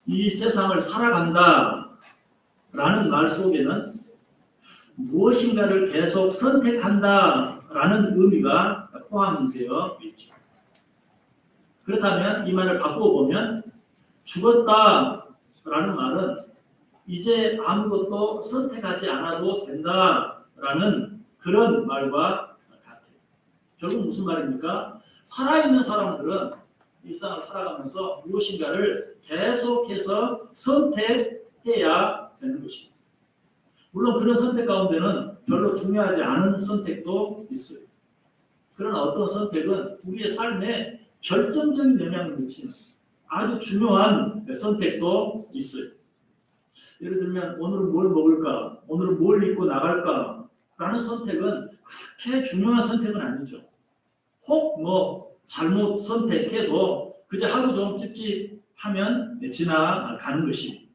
이 세상을 살아간다 라는 말 속에는 무엇인가를 계속 선택한다 라는 의미가 포함되어 있죠. 그렇다면 이 말을 바꾸어 보면 죽었다 라는 말은 이제 아무것도 선택하지 않아도 된다 라는 그런 말과 같아요. 결국 무슨 말입니까? 살아있는 사람들은 일상을 살아가면서 무엇인가를 계속해서 선택해야 되는 것입니다. 물론 그런 선택 가운데는 별로 중요하지 않은 선택도 있어요. 그러나 어떤 선택은 우리의 삶에 결정적인 영향을 미치는 아주 중요한 선택도 있어요. 예를 들면 오늘은 뭘 먹을까? 오늘은 뭘 입고 나갈까? 라는 선택은 그렇게 중요한 선택은 아니죠. 혹 잘못 선택해도 그저 하루 좀 찝찝하면 지나가는 것이.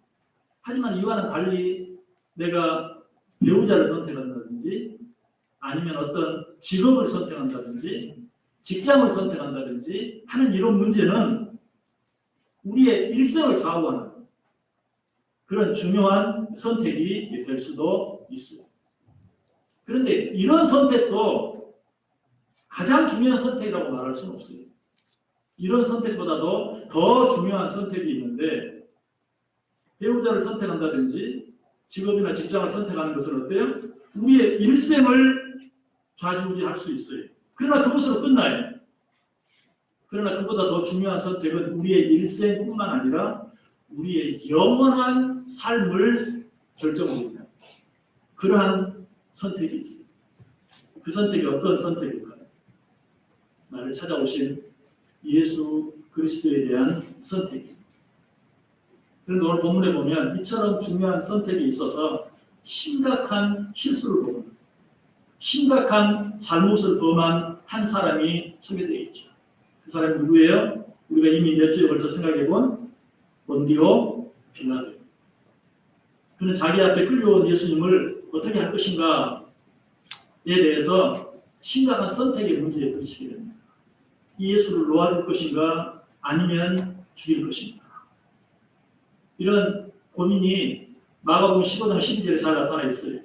하지만 이와는 달리 내가 배우자를 선택한다든지 아니면 어떤 직업을 선택한다든지 직장을 선택한다든지 하는 이런 문제는 우리의 일생을 좌우하는 그런 중요한 선택이 될 수도 있어요. 그런데 이런 선택도 가장 중요한 선택이라고 말할 수는 없어요. 이런 선택보다도 더 중요한 선택이 있는데 배우자를 선택한다든지 직업이나 직장을 선택하는 것은 어때요? 우리의 일생을 좌지우지할 수 있어요. 그러나 그것으로 끝나요. 그러나 그보다 더 중요한 선택은 우리의 일생뿐만 아니라 우리의 영원한 삶을 결정합니다. 그러한 선택이 있어요. 그 선택이 어떤 선택일까요? 나를 찾아오신 예수 그리스도에 대한 선택입니다. 그런데 오늘 본문에 보면 이처럼 중요한 선택이 있어서 심각한 실수를 보고 심각한 잘못을 범한 한 사람이 소개되어 있죠. 그 사람이 누구예요? 우리가 이미 몇 주에 걸쳐 생각해본 본디오 빌라도입니다. 그는 자기 앞에 끌려온 예수님을 어떻게 할 것인가에 대해서 심각한 선택의 문제에 부딪히게 됩니다. 이 예수를 놓아줄 것인가 아니면 죽일 것인가. 이런 고민이 마가복음 15장 12절에 잘 나타나 있어요.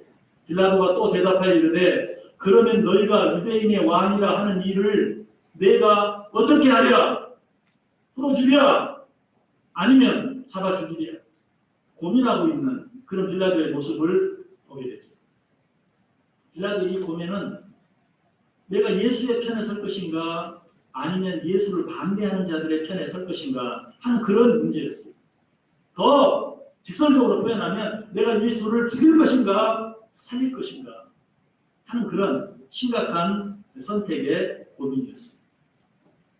빌라도가 또 대답하여 이르되 그러면 너희가 유대인의 왕이라 하는 일을 내가 어떻게 하랴? 풀어주랴? 아니면 잡아 죽이랴? 고민하고 있는 그런 빌라도의 모습을 보게 되죠. 빌라도의 이 고민은 내가 예수의 편에 설 것인가 아니면 예수를 반대하는 자들의 편에 설 것인가 하는 그런 문제였어요. 더 직설적으로 표현하면 내가 예수를 죽일 것인가 살릴 것인가 하는 그런 심각한 선택의 고민이었습니다.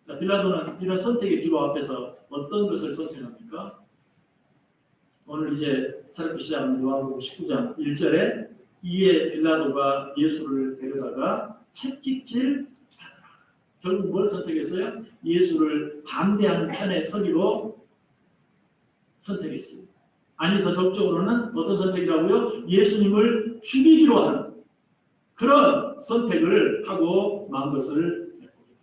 자, 빌라도는 이런 선택의 기로 앞에서 어떤 것을 선택합니까? 오늘 이제 살펴보기 시작하는 요한복음 19장 1절에 이에 빌라도가 예수를 데려다가 채찍질 하더라. 결국 뭘 선택했어요? 예수를 반대하는 편에 서기로 선택했습니다. 아니 더 적극적으로는 어떤 선택이라고요? 예수님을 죽이기로 하는 그런 선택을 하고 만 것을 보게 됩니다.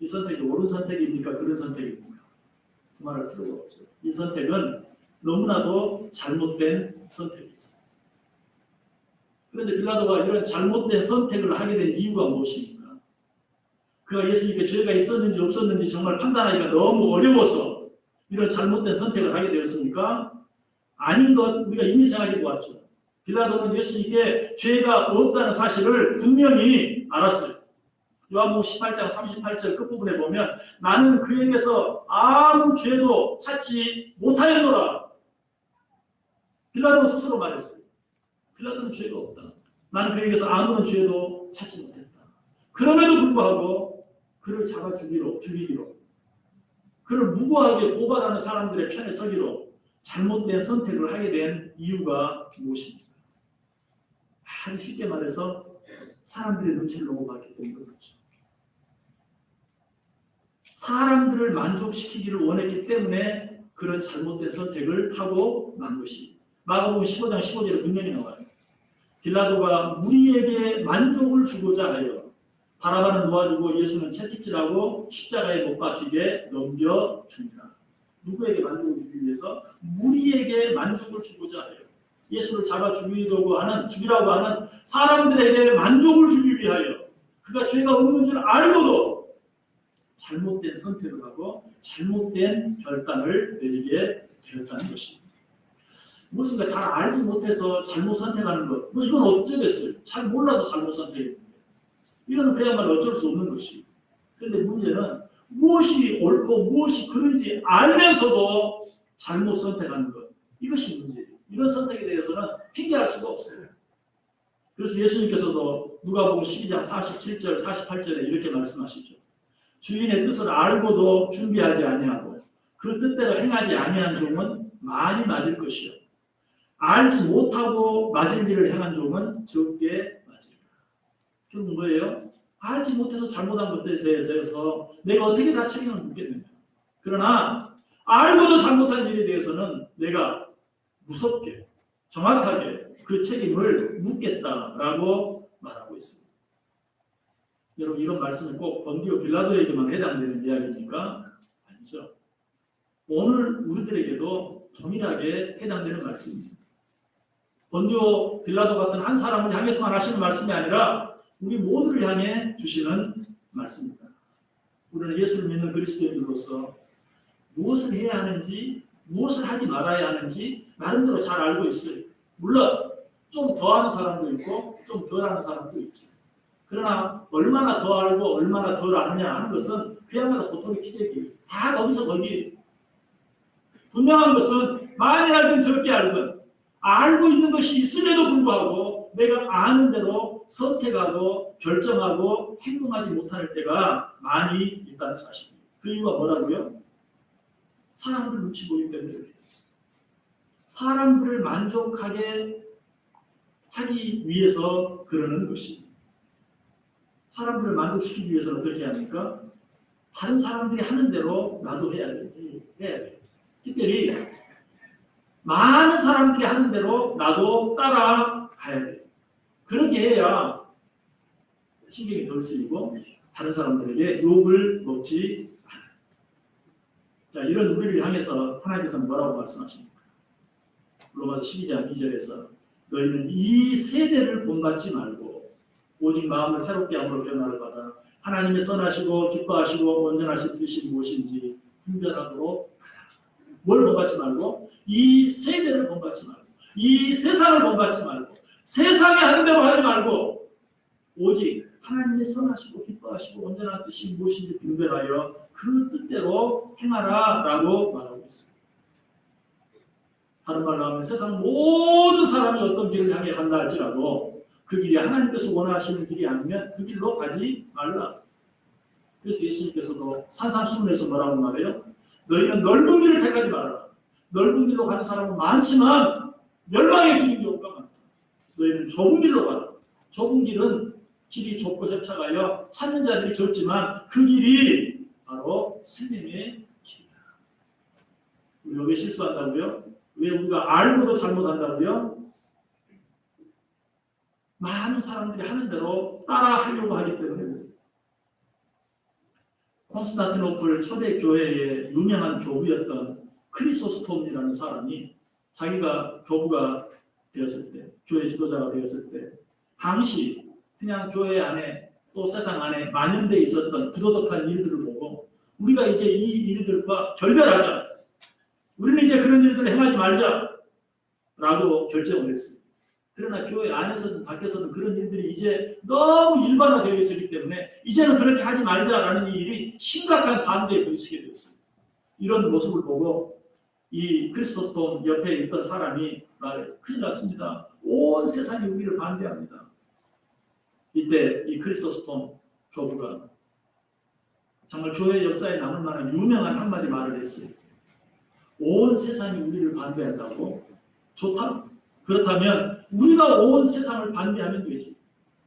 이 선택이 옳은 선택입니까? 그런 선택입니까? 그 말을 필요가 없죠. 이 선택은 너무나도 잘못된 선택이었습니다. 그런데 빌라도가 이런 잘못된 선택을 하게 된 이유가 무엇입니까? 그가 예수님께 죄가 있었는지 없었는지 정말 판단하기가 너무 어려워서 이런 잘못된 선택을 하게 되었습니까? 아닌 것 우리가 이미 생각해 보았죠. 빌라도는 예수님께 죄가 없다는 사실을 분명히 알았어요. 요한복음 18장 38절 끝부분에 보면 나는 그에게서 아무 죄도 찾지 못하였노라. 빌라도는 스스로 말했어요. 빌라도는 죄가 없다. 나는 그에게서 아무런 죄도 찾지 못했다. 그럼에도 불구하고 그를 잡아 죽이기로 그를 무고하게 고발하는 사람들의 편에 서기로 잘못된 선택을 하게 된 이유가 무엇입니까? 아주 쉽게 말해서 사람들의 눈치를 너무 봤기 때문에 그렇죠. 사람들을 만족시키기를 원했기 때문에 그런 잘못된 선택을 하고 만 것이 마가복음 15장 15절에 분명히 나와요. 빌라도가 무리에게 만족을 주고자 하여 바라바는 놓아주고 예수는 채찍질하고 십자가에 못 박히게 넘겨주니라. 누구에게 만족을 주기 위해서? 무리에게 만족을 주고자 해요. 예수를 잡아 죽이라고 하는 사람들에게 만족을 주기 위하여 그가 죄가 없는 줄 알고도 잘못된 선택을 하고 잘못된 결단을 내리게 되었다는 것입니다. 무엇인가 잘 알지 못해서 잘못 선택하는 것, 이건 어쩌겠어요. 잘 몰라서 잘못 선택했는데. 이건 그야말로 어쩔 수 없는 것이에요. 그런데 문제는 무엇이 옳고 무엇이 그른지 알면서도 잘못 선택하는 것, 이것이 문제예요. 이런 선택에 대해서는 핑계할 수가 없어요. 그래서 예수님께서도 누가복음 12장 47절, 48절에 이렇게 말씀하시죠. 주인의 뜻을 알고도 준비하지 아니하고 그 뜻대로 행하지 아니한 종은 많이 맞을 것이요. 알지 못하고 맞을 일을 행한 종은 적게 맞으리라. 결국 뭐예요? 알지 못해서 잘못한 것들에 대해서 내가 어떻게 다 책임을 묻겠느냐. 그러나 알고도 잘못한 일에 대해서는 내가 무섭게, 정확하게 그 책임을 묻겠다라고 말하고 있습니다. 여러분 이런 말씀은 꼭 본디오 빌라도에게만 해당되는 이야기입니까? 아니죠. 오늘 우리들에게도 동일하게 해당되는 말씀입니다. 본디오 빌라도 같은 한 사람을 향해서만 하시는 말씀이 아니라 우리 모두를 향해 주시는 말씀입니다. 우리는 예수를 믿는 그리스도인들로서 무엇을 해야 하는지 무엇을 하지 말아야 하는지 나름대로 잘 알고 있어요. 물론 좀 더 하는 사람도 있고 좀 덜 하는 사람도 있죠. 그러나 얼마나 더 알고 얼마나 덜 아느냐 하는 것은 그야말로 도토리 키재기. 다 거기서 거기. 분명한 것은 많이 알든 적게 알든 알고 있는 것이 있음에도 불구하고 내가 아는 대로 선택하고 결정하고 행동하지 못할 때가 많이 있다는 사실입니다. 그 이유가 뭐라고요? 사람들 눈치 보기 때문에 그래요. 사람들을 만족하게 하기 위해서 그러는 것입니다. 사람들을 만족시키기 위해서는 어떻게 합니까? 다른 사람들이 하는 대로 나도 해야 돼. 특별히 많은 사람들이 하는 대로 나도 따라가야 돼. 그렇게 해야 신경이 덜 쓰이고 다른 사람들에게 욕을 먹지 않아요. 자, 이런 우리를 향해서 하나님께서는 뭐라고 말씀하십니까? 로마서 12장 2절에서 너희는 이 세대를 본받지 말고 오직 마음을 새롭게 함으로 변화를 받아 하나님의 선하시고 기뻐하시고 온전하신 뜻이 무엇인지 분별하도록 하라. 뭘 본받지 말고? 이 세대를 본받지 말고 이 세상을 본받지 말고 세상이 하는 대로 하지 말고 오직 하나님의 선하시고 기뻐하시고 온전한 뜻이 무엇인지 분별하여 그 뜻대로 행하라 라고 말하고 있습니다. 다른 말로 하면 세상 모든 사람이 어떤 길을 향해 간다 할지라도 그 길이 하나님께서 원하시는 길이 아니면 그 길로 가지 말라. 그래서 예수님께서도 산상수훈에서 뭐라고 말해요? 너희는 넓은 길을 택하지 말아라. 넓은 길로 가는 사람은 많지만 멸망의 길인 경우가 많다. 너희는 좁은 길로 가라. 좁은 길은 길이 좁고 협착하여 찾는 자들이 적지만 그 길이 바로 생명의 길이다. 우리가 왜 실수한다고요? 왜 우리가 알고도 잘못한다고요? 많은 사람들이 하는 대로 따라 하려고 하기 때문에. 콘스탄티노플 초대 교회의 유명한 교부였던 크리소스톰이라는 사람이 자기가 교부가 되었을 때, 교회 지도자가 되었을 때 당시 그냥 교회 안에 또 세상 안에 만연돼 있었던 부도덕한 일들을 보고 우리가 이제 이 일들과 결별하자. 우리는 이제 그런 일들을 행하지 말자라고 결정을 했습니다. 그러나 교회 안에서든 밖에서든 그런 일들이 이제 너무 일반화되어 있었기 때문에 이제는 그렇게 하지 말자라는 이 일이 심각한 반대에 부딪히게 되었습니다. 이런 모습을 보고 이 크리스토스톰 옆에 있던 사람이 말해 큰일 났습니다. 온 세상이 우리를 반대합니다. 이때 이 크리스토스톰 교부가 정말 교회 역사에 남을 만한 유명한 한마디 말을 했어요. 온 세상이 우리를 반대한다고? 좋다. 그렇다면 우리가 온 세상을 반대하면 되지.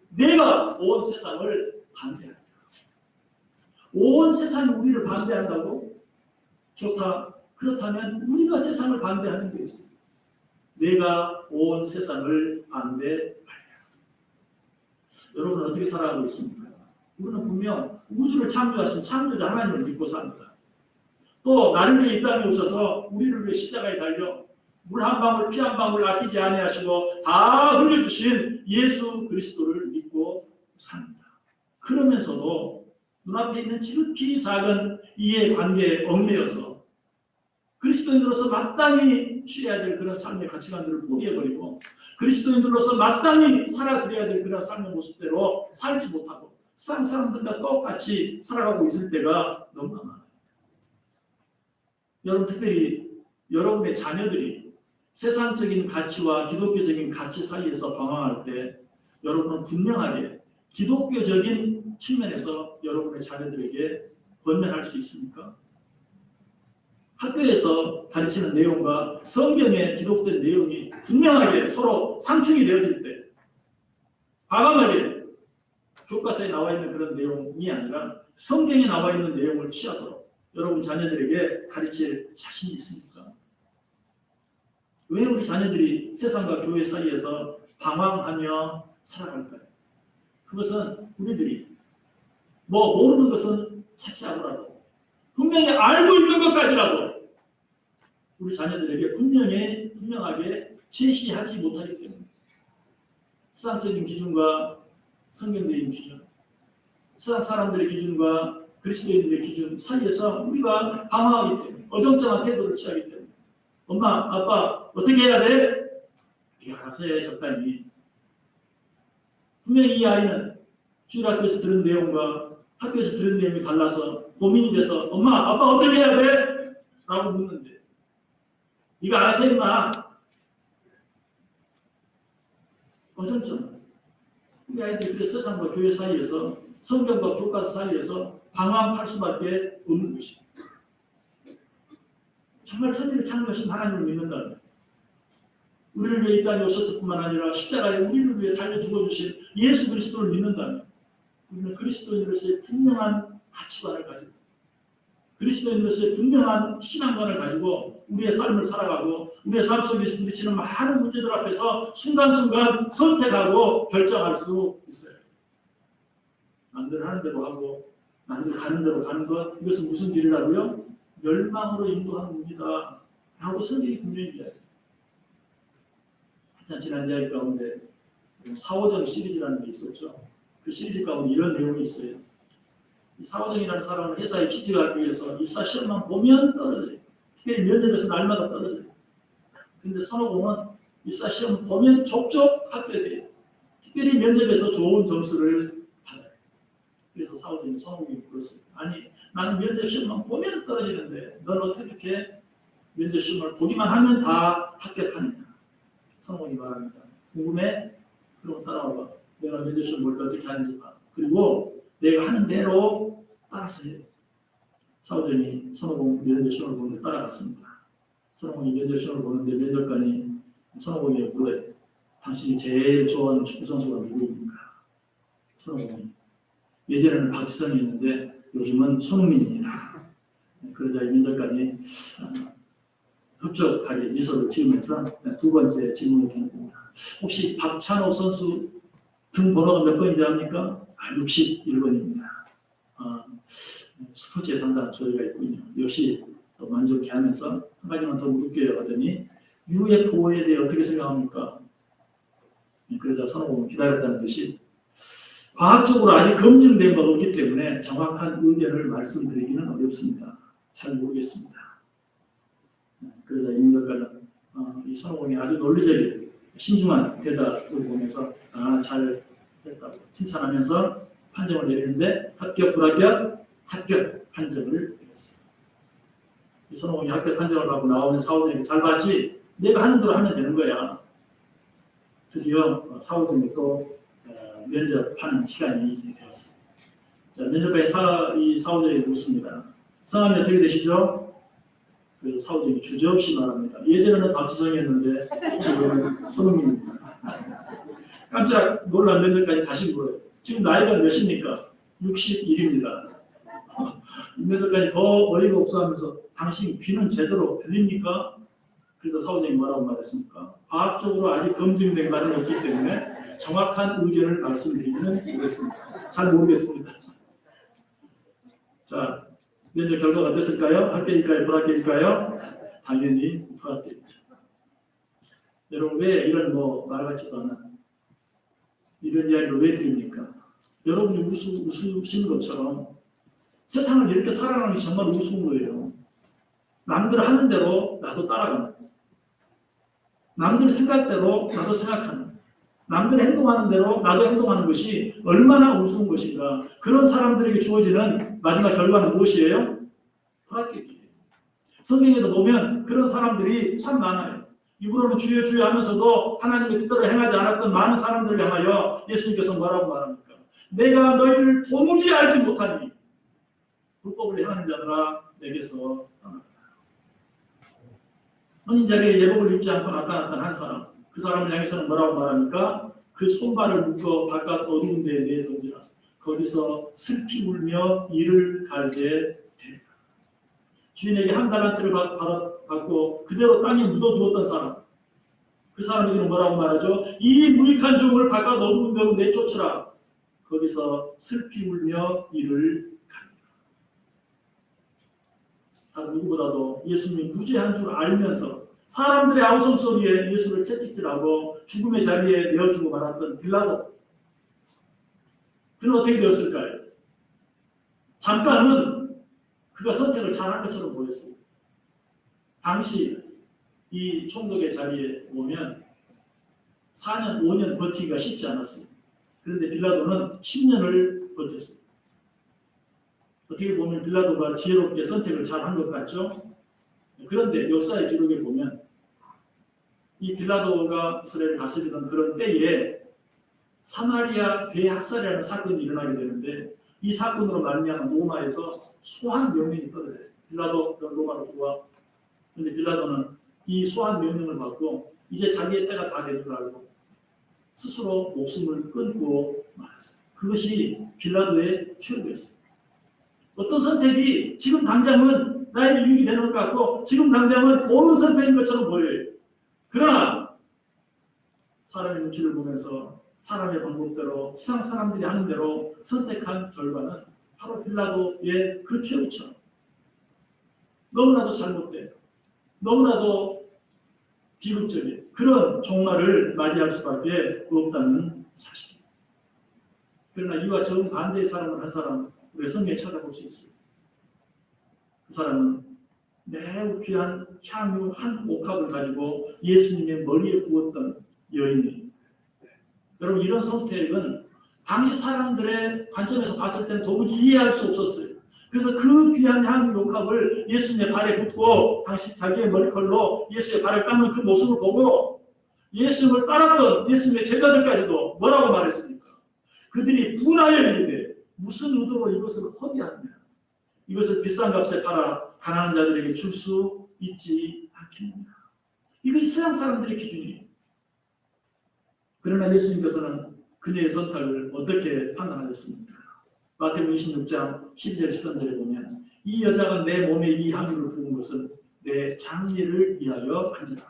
내가 온 세상을 반대한다. 온 세상이 우리를 반대한다고? 좋다. 그렇다면 우리가 세상을 반대하면 되지. 내가 온 세상을 반대하리라. 여러분은 어떻게 살아가고 있습니까? 우리는 분명 우주를 창조하신 창조자 하나님을 믿고 삽니다. 또 나를 위해 이 땅에 오셔서 우리를 위해 십자가에 달려 물 한 방울 피 한 방울 아끼지 아니하시고 다 흘려주신 예수 그리스도를 믿고 삽니다. 그러면서도 눈앞에 있는 지극히 작은 이해 관계에 얽매여서 그리스도인으로서 마땅히 취해야 될 그런 삶의 가치관들을 포기해버리고 그리스도인들로서 마땅히 살아드려야 될 그런 삶의 모습대로 살지 못하고 세상 사람들과 똑같이 살아가고 있을 때가 너무 많아요. 여러분, 특별히 여러분의 자녀들이 세상적인 가치와 기독교적인 가치 사이에서 방황할 때 여러분은 분명하게 기독교적인 측면에서 여러분의 자녀들에게 권면할 수 있습니까? 학교에서 가르치는 내용과 성경에 기록된 내용이 분명하게 서로 상충이 되어질 때 과감하게 교과서에 나와 있는 그런 내용이 아니라 성경에 나와 있는 내용을 취하도록 여러분 자녀들에게 가르칠 자신이 있습니까? 왜 우리 자녀들이 세상과 교회 사이에서 방황하며 살아갈까요? 그것은 우리들이 모르는 것은 차치하고라도 분명히 알고 있는 것까지라도 우리 자녀들에게 분명하게 제시하지 못하기 때문에 세상적인 기준과 성경적인 기준, 세상 사람들의 기준과 그리스도인들의 기준 사이에서 우리가 방황하기 때문에 어정쩡한 태도를 취하기 때문에 엄마, 아빠 어떻게 해야 돼? 네가 알아서 해, 적당히. 분명히 이 아이는 주일학교에서 들은 내용과 학교에서 들은 내용이 달라서 고민이 돼서 엄마, 아빠 어떻게 해야 돼? 라고 묻는데 네가 알아서 해, 임마. 어정쩡한 우리 아이들이 그 세상과 교회 사이에서 성경과 교과서 사이에서 방황할 수밖에 없는 것입니다. 정말 천지를 창조하신 하나님을 믿는다면 우리를 위해 이 땅에 오셨을 뿐만 아니라 십자가에 우리를 위해 달려 죽어주신 예수 그리스도를 믿는다면 우리는 그리스도인으로서의 분명한 가치관을 가지고 그리스도인으로서의 분명한 신앙관을 가지고 우리의 삶을 살아가고 우리의 삶 속에서 부딪히는 많은 문제들 앞에서 순간순간 선택하고 결정할 수 있어요. 남들 하는 대로 하고 남들 가는 대로 가는 것, 이것은 무슨 길이라고요? 멸망으로 인도하는 문이다 라고 성경이 분명히 이야기해요. 한참 지난 이야기 가운데 사오정 시리즈라는 게 있었죠. 그 시리즈 가운데 이런 내용이 있어요. 이 사오정이라는 사람은 회사에 취직하기 위해서 입사 시험만 보면 떨어져요. 특별히 면접에서 날마다 떨어져요. 그런데 선호공은 입사 시험 보면 족족 합격해요. 특별히 면접에서 좋은 점수를 받아요. 그래서 사오정이 선호공이 물었어요. 아니, 나는 면접 시험만 보면 떨어지는데 넌 어떻게 이렇게 면접 시험을 보기만 하면 다 합격하느냐? 선호공이 말합니다. 궁금해? 그럼 따라와봐. 내가 면접 시험 볼 때 어떻게 하는지 봐. 그리고 내가 하는 대로 따라서 해요. 사오정이 선호공 면접 시험을 보는데 따라갔습니다. 선호공이 면접 시험을 보는데 면접관이 선호공에게 물어요. 당신이 제일 좋아하는 축구 선수가 누구입니까? 선호공이 예전에는 박지성이었는데 요즘은 손흥민입니다. 그러자 면접관이 흡족하게 미소를 지으면서 두 번째 질문을 던집니다. 혹시 박찬호 선수 등 번호가 몇 번인지 압니까? 61번입니다. 스포츠에 상당한 조예가 있군요. 역시 또 만족해하면서 한 가지만 더 물을게요 하더니 UFO에 대해 어떻게 생각합니까? 그러자 선호공은 기다렸다는 것이 과학적으로 아직 검증된 바가 없기 때문에 정확한 의견을 말씀드리기는 어렵습니다. 잘 모르겠습니다. 그러자 이 작가는 이 선호공이 아주 논리적인 신중한 대답을 보면서 잘 했다고 칭찬하면서 판정을 내리는데 합격, 불합격? 합격 판정을 내렸어요. 이 선호공이 합격 판정을 하고 나오는 사오정에게 잘 봤지? 내가 하는 대로 하면 되는 거야. 드디어 사오정이 또 면접하는 시간이 되었습니다. 자, 면접관이 이 사오정에게 묻습니다. 성함이 어떻게 되시죠? 그래서 사오정이 주저없이 말합니다. 예전에는 박지성이었는데 지금 손흥민입니다. 깜짝 놀란 면접관이 다시 물어요. 지금 나이가 몇입니까? 61입니다. 면접관이 더 어이가 없어 하면서 당신 귀는 제대로 들립니까? 그래서 사오정이 뭐라고 말했습니까? 과학적으로 아직 검증된 바는 없기 때문에 정확한 의견을 말씀드리지는 못했습니다. 잘 모르겠습니다. 자, 면접 결과가 어땠을까요? 합격일까요? 불합격일까요? 당연히 불합격이죠. 여러분 왜 이런 말 같지도 않은 이런 이야기를 왜 드립니까? 여러분이 웃으신 것처럼 세상을 이렇게 살아가는 게 정말 우스운 거예요. 남들 하는 대로 나도 따라가는, 남들 생각대로 나도 생각하는, 남들 행동하는 대로 나도 행동하는 것이 얼마나 우스운 것인가. 그런 사람들에게 주어지는 마지막 결과는 무엇이에요? 불합격이에요. 성경에도 보면 그런 사람들이 참 많아요. 입으로는 주여 주여 하면서도 하나님의 뜻대로 행하지 않았던 많은 사람들을 향하여 예수님께서 뭐라고 말합니까? 내가 너희를 도무지 알지 못하니 불법을 행하는 자들아 내게서 떠나라. 혼인 자리에 예복을 입지 않고 나타났던 한 사람, 그 사람을 향해서는 뭐라고 말합니까? 그 손발을 묶어 바깥 어두운 데에 내던지라. 거기서 슬피 울며 이를 갈게 되리라. 주인에게 한 달란트를 받고 그대로 땅에 묻어두었던 사람, 그 사람에게는 뭐라고 말하죠? 이 무익한 종을 바깥 어두운 데로 내쫓으라. 거기서 슬피 울며 이를 갈리라. 다른 누구보다도 예수님이 무죄한 줄 알면서 사람들의 아우성 소리에 예수를 채찍질하고 죽음의 자리에 내어주고 말았던 빌라도, 그는 어떻게 되었을까요? 잠깐은 그가 선택을 잘한 것처럼 보였습니다. 당시 이 총독의 자리에 오면 4년, 5년 버티기가 쉽지 않았습니다. 그런데 빌라도는 10년을 버텼습니다. 어떻게 보면 빌라도가 지혜롭게 선택을 잘한 것 같죠? 그런데 역사의 기록에 보면 이 빌라도가 이스라엘을 다스리던 그런 때에 사마리아 대학살이라는 사건이 일어나게 되는데 이 사건으로 말미암아 로마에서 소환 명령이 떨어져요. 빌라도 로마로 들어와. 그런데 빌라도는 이 소환 명령을 받고 이제 자기의 때가 다 된 줄 알고 스스로 목숨을 끊고 말았어요. 그것이 빌라도의 최후였습니다. 어떤 선택이 지금 당장은 나의 유익이 되는 것 같고 지금 당장은 옳은 선택인 것처럼 보여요. 그러나 사람의 눈치를 보면서 사람의 방법대로 세상 사람들이 하는 대로 선택한 결과는 바로 빌라도의 그 최후처럼 너무나도 잘못된, 너무나도 비극적인 그런 종말을 맞이할 수밖에 없다는 사실입니다. 그러나 이와 정반대의 사람은 한 사람 우리가 성경에 찾아볼 수 있어요. 그 사람은 매우 귀한 향유 한 옥합을 가지고 예수님의 머리에 부었던 여인이에요. 여러분 이런 선택은 당시 사람들의 관점에서 봤을 때는 도무지 이해할 수 없었어요. 그래서 그 귀한 향유 옥합을 예수님의 발에 붓고 당시 자기의 머리컬로 예수의 발을 닦는 그 모습을 보고 예수님을 따랐던 예수님의 제자들까지도 뭐라고 말했습니까? 그들이 분하여 이르되 무슨 의도로 이것을 허비하느냐? 이것을 비싼 값에 팔아 가난한 자들에게 줄 수 있지 않겠느냐? 이것이 세상 사람들의 기준이에요. 그러나 예수님께서는 그녀의 선택을 어떻게 판단하셨습니까? 마태복음 26장 12절 13절에 보면 이 여자가 내 몸에 이 향유를 부은 것은 내 장례를 위하여 함이라.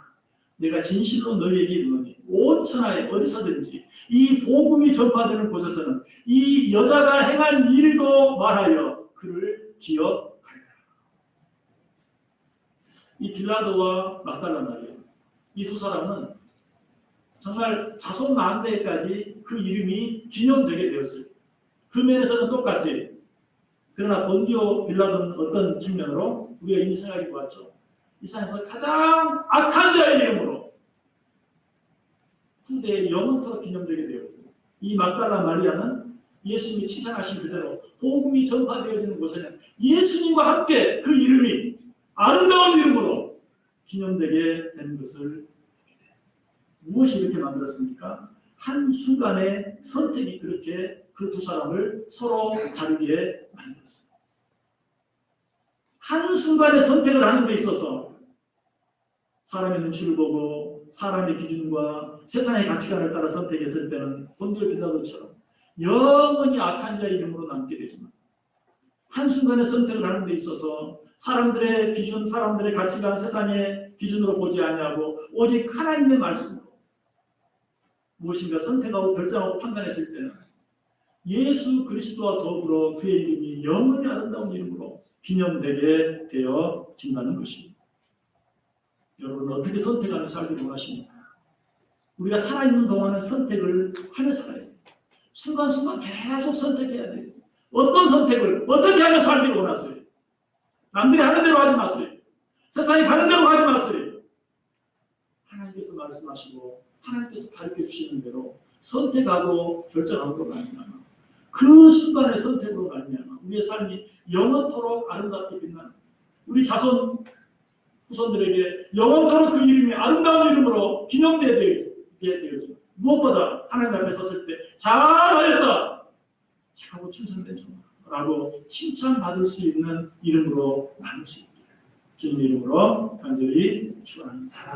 내가 진실로 너희에게 이르노니 온 천하에 어디서든지 이 복음이 전파되는 곳에서는 이 여자가 행한 일도 말하여 그를 기억하리라. 이 빌라도와 막달라 마리아, 이 두 사람은 정말 자손 만대까지 그 이름이 기념되게 되었어요. 그 면에서는 똑같아요. 그러나 본디오 빌라도는 어떤 측면으로 우리가 이미 생각해 보았죠. 이 세상에서 가장 악한 자의 이름으로 후대에 영원토록 기념되게 되었고, 이 막달라 마리아는 예수님이 칭찬하신 그대로 복음이 전파되어지는 곳에는 예수님과 함께 그 이름이 아름다운 이름으로 기념되게 되는 것을 무엇이 이렇게 만들었습니까? 한순간의 선택이 그렇게 그 두 사람을 서로 다르게 만들었습니다. 한순간의 선택을 하는 데 있어서 사람의 눈치를 보고 사람의 기준과 세상의 가치관을 따라 선택했을 때는 본디오 빌라도처럼 영원히 악한 자의 이름으로 남게 되지만 한순간의 선택을 하는 데 있어서 사람들의 기준, 사람들의 가치관, 세상의 기준으로 보지 아니하고 오직 하나님의 말씀으로 무엇인가 선택하고 결정하고 판단했을 때는 예수 그리스도와 더불어 그의 이름이 영원히 아름다운 이름으로 기념되게 되어진다는 것입니다. 여러분 어떻게 선택하며 살기를 원하십니까? 우리가 살아있는 동안은 선택을 하며 살아야 돼요. 순간순간 계속 선택해야 돼요. 어떤 선택을 어떻게 하며 살기를 원하세요? 남들이 하는 대로 하지 마세요. 세상이 가는 대로 가지 마세요. 하나님께서 말씀하시고 하나님께서 가르쳐 주시는 대로 선택하고 결정함으로 말미암아 그 순간의 선택으로 말미암아 우리의 삶이 영원토록 아름답게 빛나는 우리 자손 후손들에게 영원토록 그 이름이 아름다운 이름으로 기념되게 되어지고 무엇보다 하나님 앞에 섰을 때 잘하였다 착하고 충성된 종아라고 칭찬받을 수 있는 이름으로 나눌 수 있기를 주님의 이름으로 간절히 축원합니다.